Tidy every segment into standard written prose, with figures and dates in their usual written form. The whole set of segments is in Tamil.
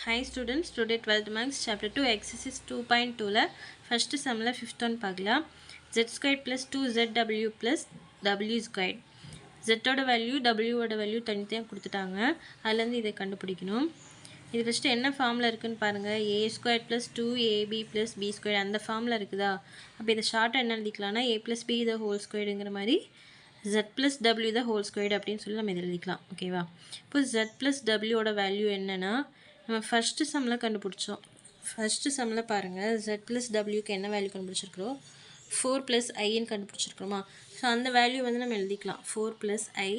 Hi students, today 12th marks chapter 2 exercise 2.2 ல first sum ல 5th one பார்க்கலாம். Z squared plus 2ZW plus W squared. Z ஓட வேல்யூ W ஓட வேல்யூ தனித்தனியாக கொடுத்துட்டாங்க. அதுலேருந்து இதை கண்டுபிடிக்கணும். இது ஃபஸ்ட்டு என்ன ஃபார்மில் இருக்குன்னு பாருங்கள். A squared plus 2AB plus B squared அந்த ஃபார்மில் இருக்குதா? அப்போ இதை ஷார்ட்டாக என்ன எழுதிக்கலாம்னா A plus B the whole squaredங்கிற மாதிரி Z plus W the whole squared அப்படின்னு சொல்லி நம்ம இதை எழுதிக்கலாம். ஓகேவா? இப்போ Z plus W ஓட வேல்யூ என்னென்னா நம்ம ஃபஸ்ட்டு சம்மில் கண்டுபிடிச்சோம். ஃபஸ்ட்டு சம்மில் பாருங்கள், Z ப்ளஸ் டபிள்யூக்கு என்ன வேல்யூ கண்டுபிடிச்சிருக்கிறோம், 4 ப்ளஸ் ஐன்னு கண்டுபிடிச்சிருக்கிறோமா. ஸோ அந்த வேல்யூ வந்து நம்ம எழுதிக்கலாம், 4 plus I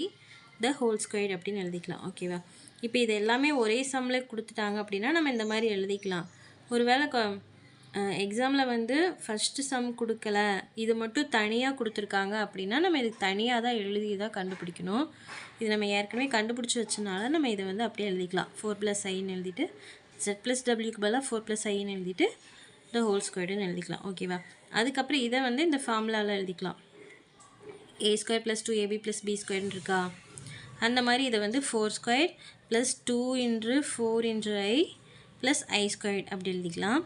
the whole squared அப்படின்னு எழுதிக்கலாம். ஓகேவா? இப்போ இது எல்லாமே ஒரே சம்மில் கொடுத்துட்டாங்க அப்படின்னா நம்ம இந்த மாதிரி எழுதிக்கலாம். ஒருவேளை எக்ஸாமில் வந்து ஃபஸ்ட்டு சம் கொடுக்கல, இது மட்டும் தனியாக கொடுத்துருக்காங்க அப்படின்னா நம்ம இதுக்கு தனியாக தான் எழுதி தான் கண்டுபிடிக்கணும். இது நம்ம ஏற்கனவே கண்டுபிடிச்சி வச்சனால நம்ம இதை வந்து அப்படியே எழுதிக்கலாம். 4 ப்ளஸ் ஐன்னு எழுதிட்டு Z ப்ளஸ் டபிள்யூக்கு பதிலாக 4 ப்ளஸ் ஐன்னு எழுதிட்டு த ஹோல் ஸ்கொயர்டுன்னு எழுதிக்கலாம். ஓகேவா? அதுக்கப்புறம் இதை வந்து இந்த ஃபார்முலாவில் எழுதிக்கலாம். A square plus 2AB plus B ஸ்கொயர்னு இருக்கா, அந்த மாதிரி இதை வந்து 4 ஸ்கொயர் ப்ளஸ் 2 இன்ட்ரு 4 இன்ட்ரு ஐ ப்ளஸ் ஐ ஸ்கொயர்ட் அப்படி எழுதிக்கலாம்.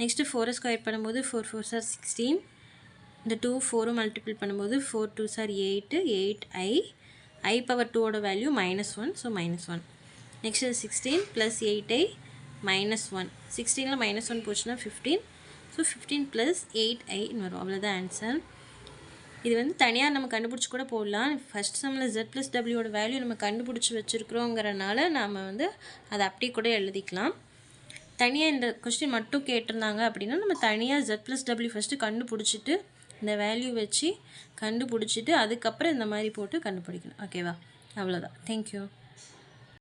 நெக்ஸ்ட்டு 4 ஸ்கொயர் பண்ணும்போது 4 4s are 16, இந்த 2 4 மல்டிபிள் பண்ணும்போது 4 2s are 8, 8i, I power 2 ஓட value -1, so -1. Next 16 plus 8i -1, 16ல் -1 போச்சுன்னா 15, ஸோ 15 ப்ளஸ் 8iன்னு வரும். அவ்வளோதான் ஆன்சர். இது வந்து தனியாக நம்ம கண்டுபிடிச்சி கூட போடலாம். ஃபஸ்ட் சம்மில் Z ப்ளஸ் டபிள்யூட வேல்யூ நம்ம கண்டுபிடிச்சி வச்சுருக்கிறோங்கிறனால நாம் வந்து அதை அப்படி கூட எழுதிக்கலாம். தனியாக இந்த கொஸ்டின் மட்டும் கேட்டிருந்தாங்க அப்படின்னா நம்ம தனியாக Z ப்ளஸ் டபிள்யூ ஃபஸ்ட்டு கண்டுபிடிச்சிட்டு இந்த வேல்யூ வச்சு கண்டுபிடிச்சிட்டு அதுக்கப்புறம் இந்த மாதிரி போட்டு கண்டுபிடிக்கணும். ஓகேவா? அவ்வளோதான். தேங்க்யூ.